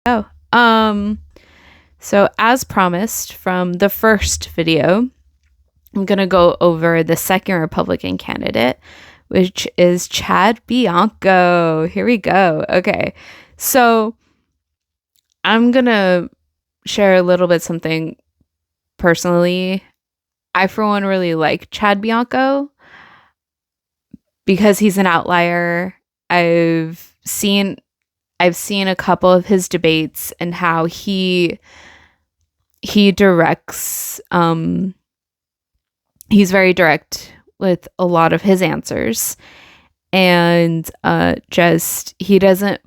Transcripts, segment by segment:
Oh, so as promised from the first video, I'm going to go over the second Republican candidate, which is Chad Bianco. Here we go. Okay. So I'm going to share a little bit something personally. I, for one, really like Chad Bianco because he's an outlier. I've seen a couple of his debates and how he directs. He's very direct with a lot of his answers, and just he doesn't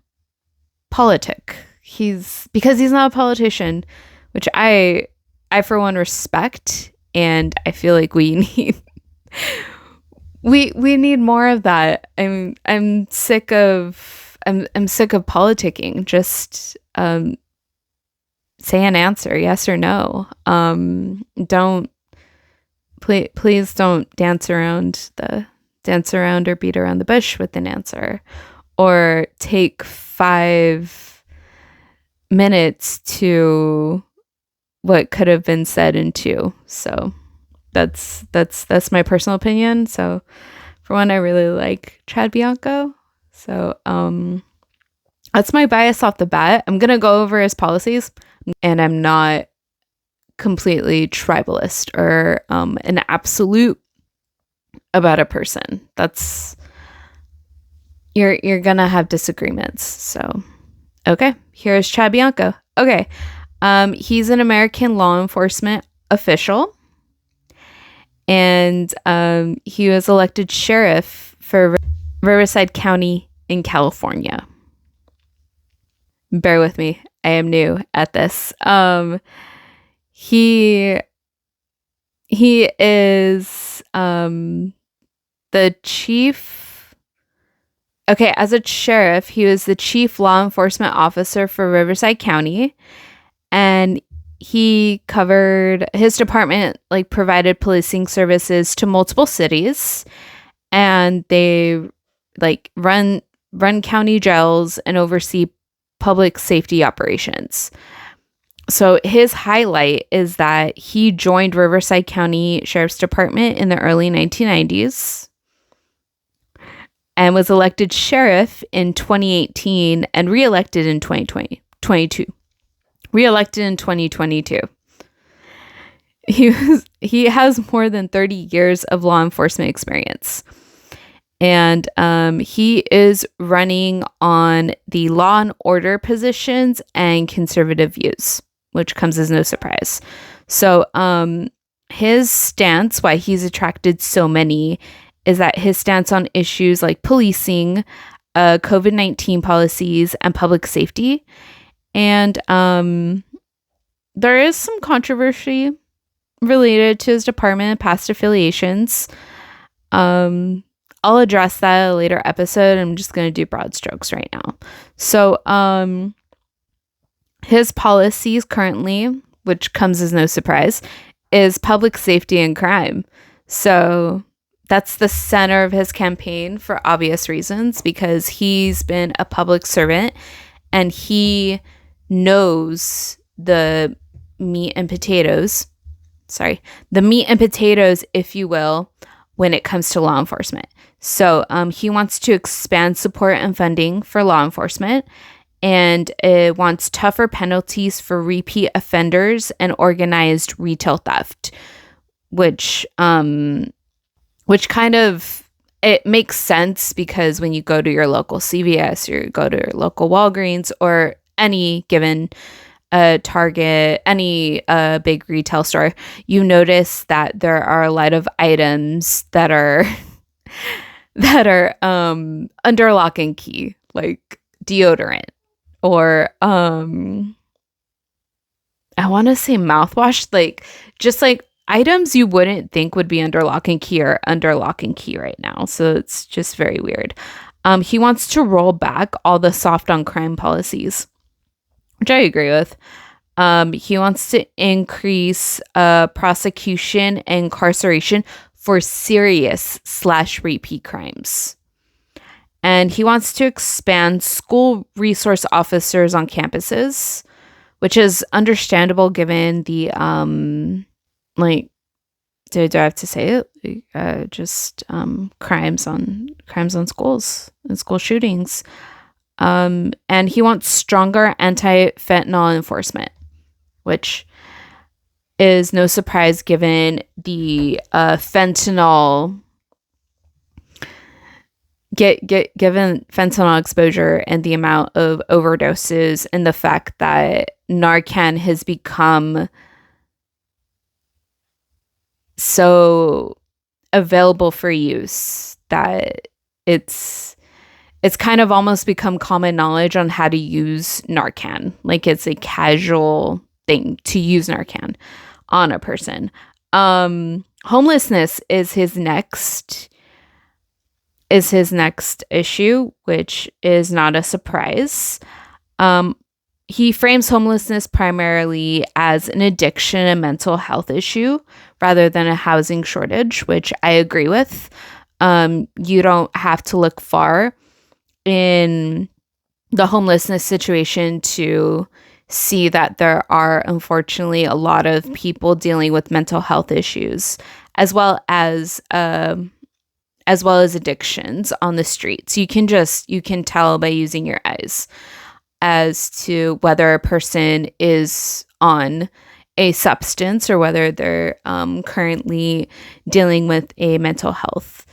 politic. Because he's not a politician, which I for one respect, and I feel like we need we need more of that. I'm sick of politicking. Just say an answer, yes or no. Please don't dance around or beat around the bush with an answer, or take 5 minutes to what could have been said in 2. So that's my personal opinion. So for one, I really like Chad Bianco. So that's my bias off the bat. I'm gonna go over his policies, and I'm not completely tribalist or an absolute about a person. That's you're gonna have disagreements. So okay, here's Chad Bianco. Okay, he's an American law enforcement official, and he was elected sheriff for Riverside County in California. Bear with me, I am new at this. He is the chief. Okay, as a sheriff, he was the chief law enforcement officer for Riverside County, and he covered his department, like, provided policing services to multiple cities, and they like run county jails and oversee public safety operations. So his highlight is that he joined Riverside County Sheriff's Department in the early 1990s and was elected sheriff in 2018 and reelected in 2022. Reelected in 2022. He has more than 30 years of law enforcement experience. And he is running on the law and order positions and conservative views, which comes as no surprise. So his stance, why he's attracted so many, is that his stance on issues like policing, COVID-19 policies, and public safety. And there is some controversy related to his department and past affiliations. I'll address that in a later episode. I'm just going to do broad strokes right now. So his policies currently, which comes as no surprise, is public safety and crime. So that's the center of his campaign for obvious reasons, because he's been a public servant and he knows the meat and potatoes, if you will, when it comes to law enforcement. So he wants to expand support and funding for law enforcement, and it wants tougher penalties for repeat offenders and organized retail theft, which kind of, it makes sense, because when you go to your local CVS or you go to your local Walgreens or any given Target, any big retail store, you notice that there are a lot of items that are under lock and key, like deodorant, or I want to say mouthwash, like just like items you wouldn't think would be under lock and key are under lock and key right now. So it's just very weird. He wants to roll back all the soft on crime policies, which I agree with. He wants to increase prosecution and incarceration for serious / repeat crimes. And he wants to expand school resource officers on campuses, which is understandable given the like, do I have to say it? Just crimes on schools and school shootings. And he wants stronger anti-fentanyl enforcement, which is no surprise given the fentanyl given fentanyl exposure and the amount of overdoses, and the fact that Narcan has become so available for use that it's kind of almost become common knowledge on how to use Narcan. Like, it's a casual thing to use Narcan on a person. Homelessness is his next issue, which is not a surprise. He frames homelessness primarily as an addiction and mental health issue rather than a housing shortage, which I agree with. You don't have to look far in the homelessness situation to see that there are, unfortunately, a lot of people dealing with mental health issues, as well as addictions on the streets. You can tell by using your eyes as to whether a person is on a substance or whether they're currently dealing with a mental health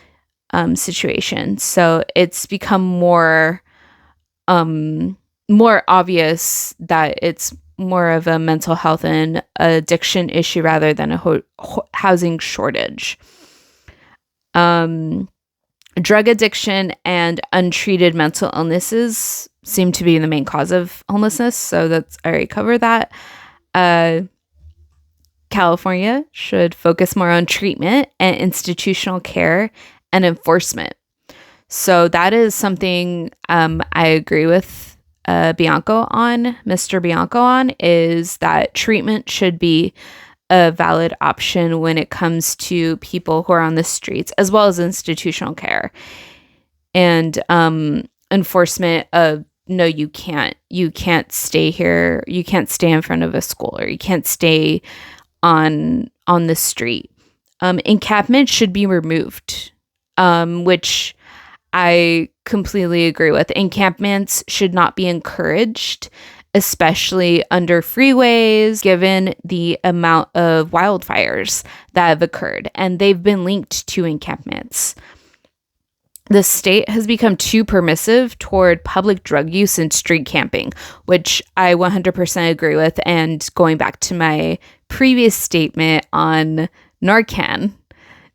situation. So it's become more obvious that it's more of a mental health and addiction issue rather than a housing shortage. Drug addiction and untreated mental illnesses seem to be the main cause of homelessness. So I already covered that. California should focus more on treatment and institutional care and enforcement. So that is something I agree with Mr. Bianco on, is that treatment should be a valid option when it comes to people who are on the streets, as well as institutional care and enforcement of, no, you can't stay here, you can't stay in front of a school, or you can't stay on the street. Encampment should be removed, which I completely agree with. Encampments should not be encouraged, especially under freeways, given the amount of wildfires that have occurred, and they've been linked to encampments. The state has become too permissive toward public drug use and street camping, which I 100% agree with. And going back to my previous statement on Narcan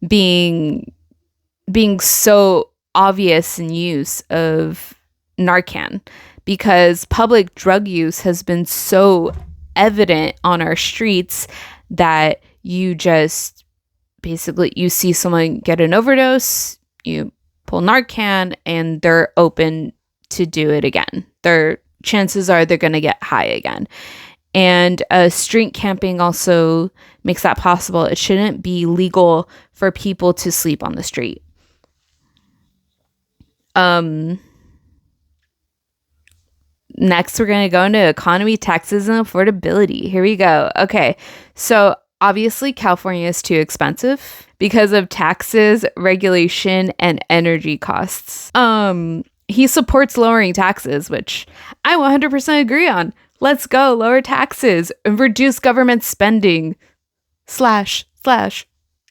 being so obvious in use of Narcan, because public drug use has been so evident on our streets that you just basically, you see someone get an overdose, you pull Narcan, and they're open to do it again. Their chances are they're going to get high again. And street camping also makes that possible. It shouldn't be legal for people to sleep on the street. Next, we're going to go into economy, taxes, and affordability. Here we go. Okay, so obviously California is too expensive because of taxes, regulation, and energy costs. He supports lowering taxes, which I 100% agree on. Let's go, lower taxes and reduce government spending. Slash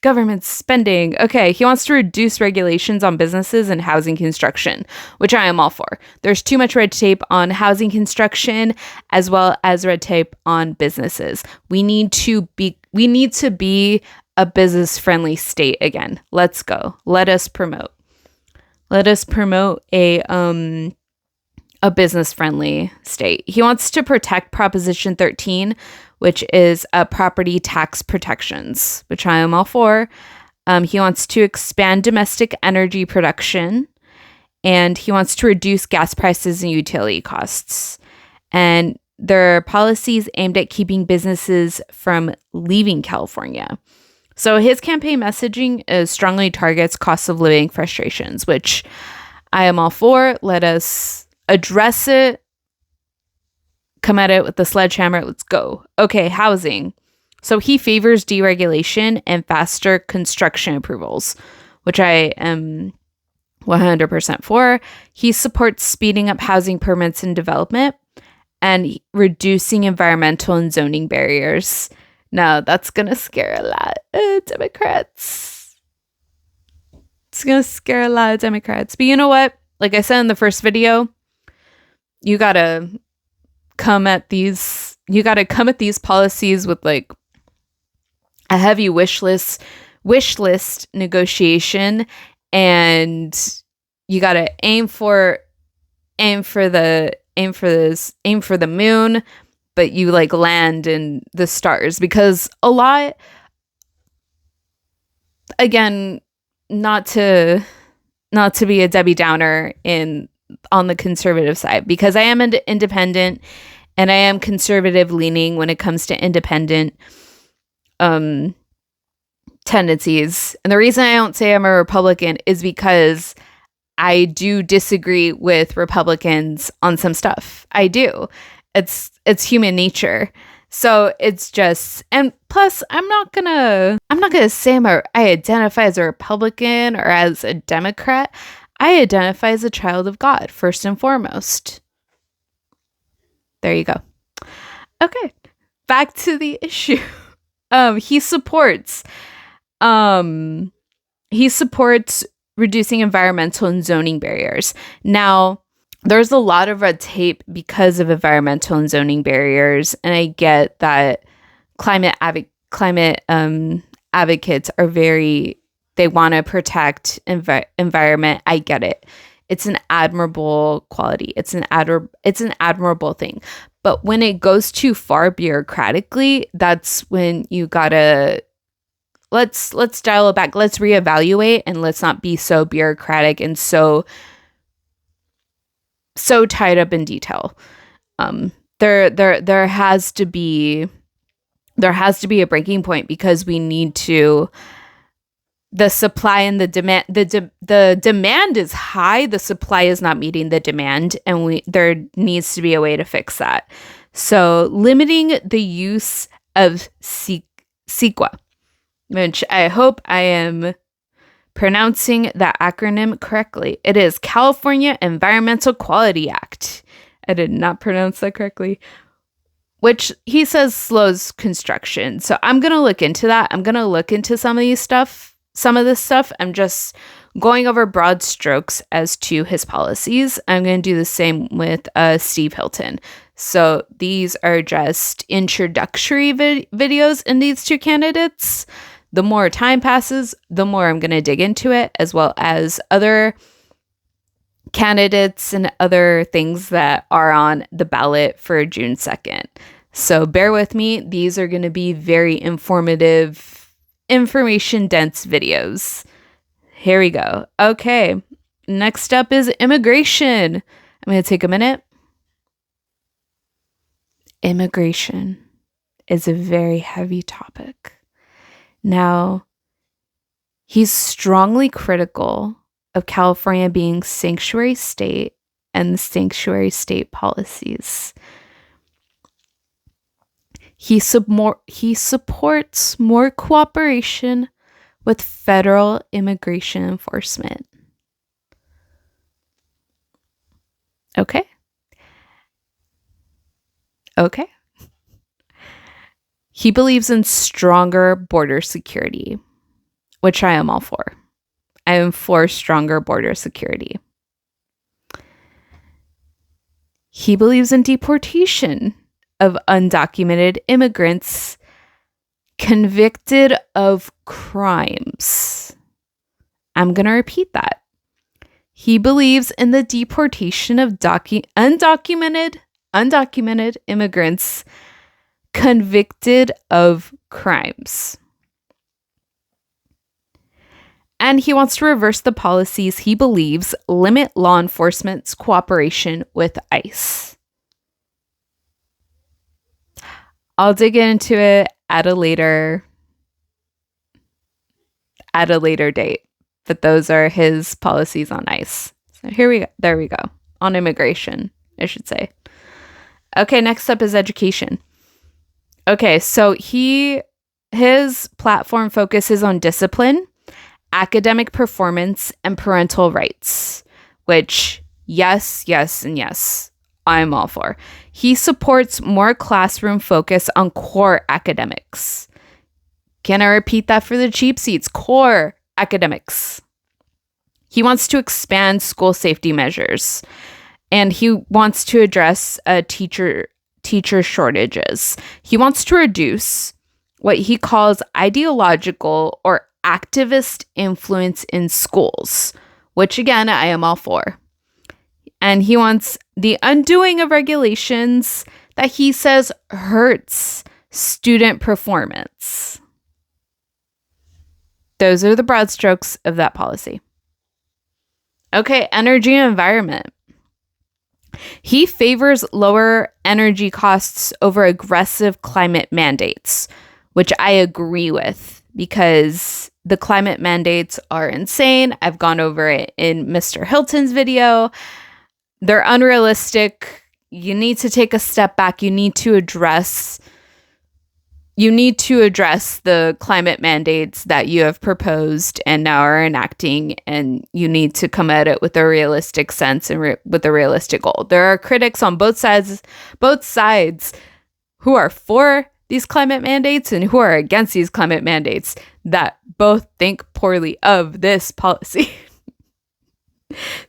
government spending. Okay, he wants to reduce regulations on businesses and housing construction, which I am all for. There's too much red tape on housing construction as well as red tape on businesses. We need to be a business-friendly state again. Let's go. Let us promote a business-friendly state. He wants to protect Proposition 13, which is property tax protections, which I am all for. He wants to expand domestic energy production, and he wants to reduce gas prices and utility costs. And there are policies aimed at keeping businesses from leaving California. So his campaign messaging strongly targets cost of living frustrations, which I am all for. Let us address it. Come at it with the sledgehammer. Let's go. Okay, housing. So he favors deregulation and faster construction approvals, which I am 100% for. He supports speeding up housing permits and development and reducing environmental and zoning barriers. Now, that's going to scare a lot of Democrats. It's going to scare a lot of Democrats. But you know what? Like I said in the first video, you got to come at these policies with like a heavy wish list negotiation, and you got to aim for the moon, but you like land in the stars, because a lot, again, not to be a Debbie Downer on the conservative side, because I am an independent and I am conservative leaning when it comes to independent tendencies. And the reason I don't say I'm a Republican is because I do disagree with Republicans on some stuff. I do. It's human nature. So it's just, and plus I'm not gonna say I identify as a Republican or as a Democrat. I identify as a child of God, first and foremost. There you go. Okay, back to the issue. He supports reducing environmental and zoning barriers. Now, there's a lot of red tape because of environmental and zoning barriers, and I get that climate advocates are they want to protect environment. I get it. It's an admirable quality. It's an admirable thing. But when it goes too far bureaucratically, that's when you gotta let's dial it back. Let's reevaluate, and let's not be so bureaucratic and so tied up in detail. There has to be a breaking point, because we need to. The supply and the demand, the demand is high. The supply is not meeting the demand, and there needs to be a way to fix that. So limiting the use of CEQA, which I hope I am pronouncing that acronym correctly. It is California Environmental Quality Act. I did not pronounce that correctly. Which he says slows construction. So I'm going to look into that. I'm going to look into some of this stuff. I'm just going over broad strokes as to his policies. I'm going to do the same with Steve Hilton. So these are just introductory videos in these two candidates. The more time passes, the more I'm going to dig into it, as well as other candidates and other things that are on the ballot for June 2nd. So bear with me. These are going to be very informative, information-dense videos. Here we go. Okay. Next up is immigration. I'm going to take a minute. Immigration is a very heavy topic. Now, he's strongly critical of California being sanctuary state and the sanctuary state policies. He supports more cooperation with federal immigration enforcement. Okay. He believes in stronger border security, which I am all for. I am for stronger border security. He believes in deportation of undocumented immigrants convicted of crimes. I'm going to repeat that. He believes in the deportation of undocumented immigrants convicted of crimes. And he wants to reverse the policies he believes limit law enforcement's cooperation with ICE. I'll dig into it at a later date, but those are his policies on ICE. So there we go. On immigration, I should say. Okay, next up is education. Okay, so his platform focuses on discipline, academic performance, and parental rights, which yes, and yes, I'm all for. He supports more classroom focus on core academics. Can I repeat that for the cheap seats? Core academics. He wants to expand school safety measures, and he wants to address teacher shortages. He wants to reduce what he calls ideological or activist influence in schools, which again, I am all for. And he wants the undoing of regulations that he says hurts student performance. Those are the broad strokes of that policy. Okay, energy and environment. He favors lower energy costs over aggressive climate mandates, which I agree with because the climate mandates are insane. I've gone over it in Mr. Hilton's video. They're unrealistic. You need to take a step back. You need to address the climate mandates that you have proposed and now are enacting, and you need to come at it with a realistic sense and with a realistic goal. There are critics on both sides who are for these climate mandates and who are against these climate mandates that both think poorly of this policy.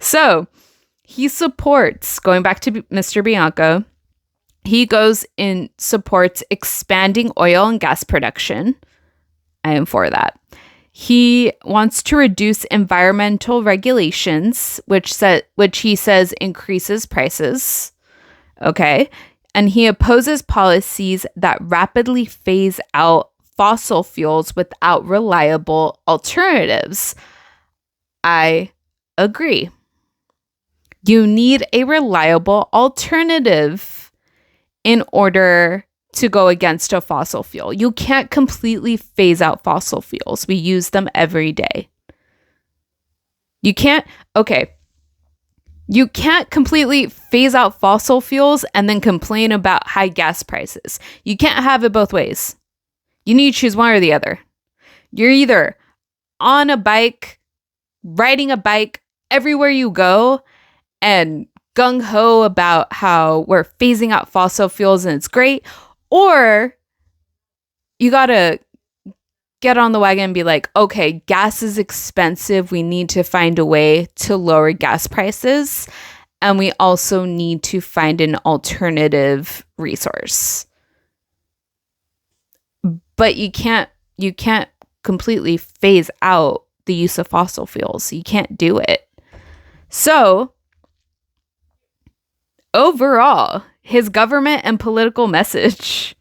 So he supports, going back to Mr. Bianco, he goes and supports expanding oil and gas production. I am for that. He wants to reduce environmental regulations, which he says increases prices. Okay. And he opposes policies that rapidly phase out fossil fuels without reliable alternatives. I agree. You need a reliable alternative in order to go against a fossil fuel. You can't completely phase out fossil fuels. We use them every day. You can't completely phase out fossil fuels and then complain about high gas prices. You can't have it both ways. You need to choose one or the other. You're either on a bike, riding a bike everywhere you go, and gung-ho about how we're phasing out fossil fuels and it's great, or you gotta get on the wagon and be like, okay, gas is expensive. We need to find a way to lower gas prices, and we also need to find an alternative resource. But you can't completely phase out the use of fossil fuels. You can't do it. So overall, his government and political message.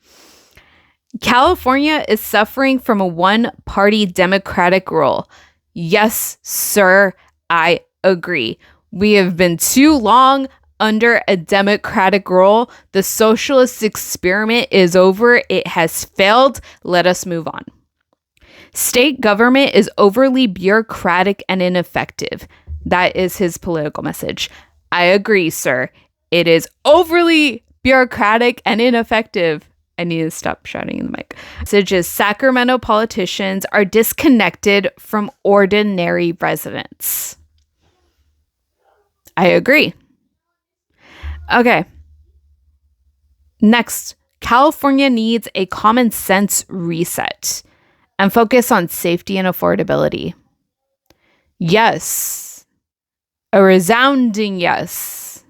California is suffering from a one-party Democratic rule. Yes, sir, I agree. We have been too long under a Democratic rule. The socialist experiment is over. It has failed. Let us move on. State government is overly bureaucratic and ineffective. That is his political message. I agree, sir. It is overly bureaucratic and ineffective. I need to stop shouting in the mic. Message is Sacramento politicians are disconnected from ordinary residents. I agree. Okay. Next, California needs a common sense reset and focus on safety and affordability. Yes. A resounding yes.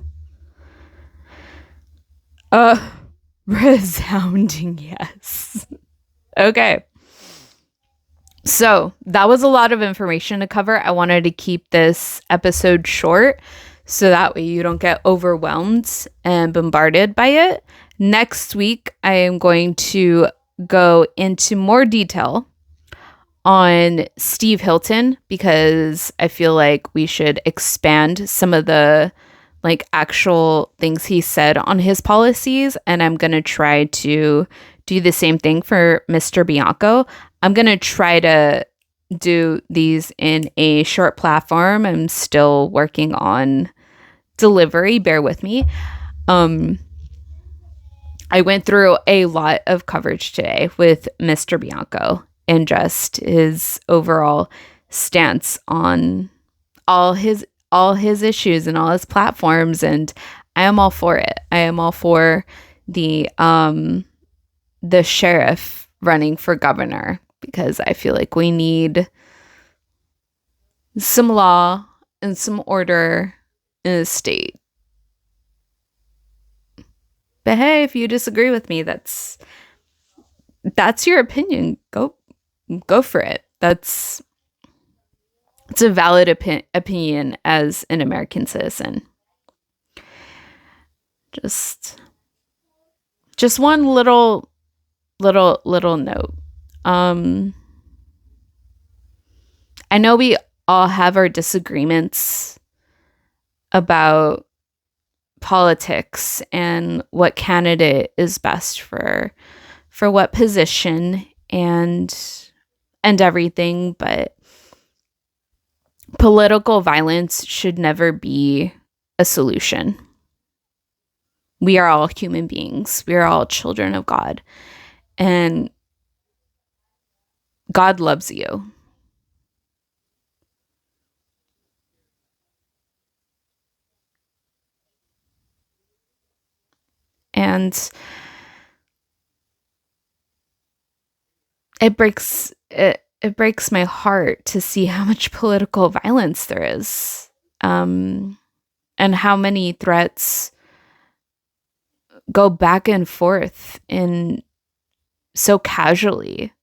Resounding yes. Okay. So that was a lot of information to cover. I wanted to keep this episode short so that way you don't get overwhelmed and bombarded by it. Next week, I am going to go into more detail on Steve Hilton because I feel like we should expand some of the actual things he said on his policies, and I'm going to try to do the same thing for Mr. Bianco. I'm going to try to do these in a short platform. I'm still working on delivery. Bear with me. I went through a lot of coverage today with Mr. Bianco and just his overall stance on all his issues and all his platforms, and I am all for it. I am all for the sheriff running for governor, because I feel like we need some law and some order in the state. But hey, if you disagree with me, that's your opinion. Go for it. It's a valid opinion as an American citizen. Just one little note. I know we all have our disagreements about politics and what candidate is best for what position and everything, but political violence should never be a solution. We are all human beings. We are all children of God, and God loves you. And it breaks my heart to see how much political violence there is, and how many threats go back and forth in so casually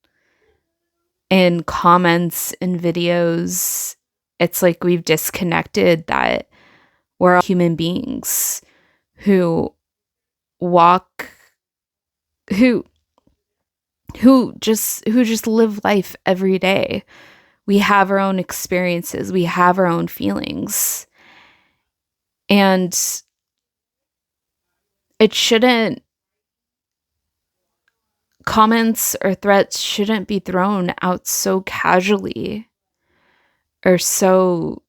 in comments and videos. It's like we've disconnected that we're all human beings who just live life every day. We have our own experiences. We have our own feelings. And comments or threats shouldn't be thrown out so casually, or so,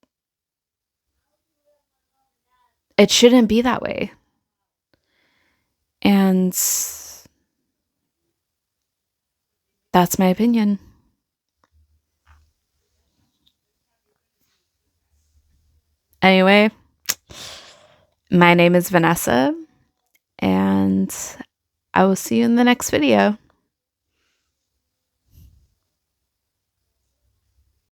it shouldn't be that way. And that's my opinion. Anyway, my name is Vanessa, and I will see you in the next video.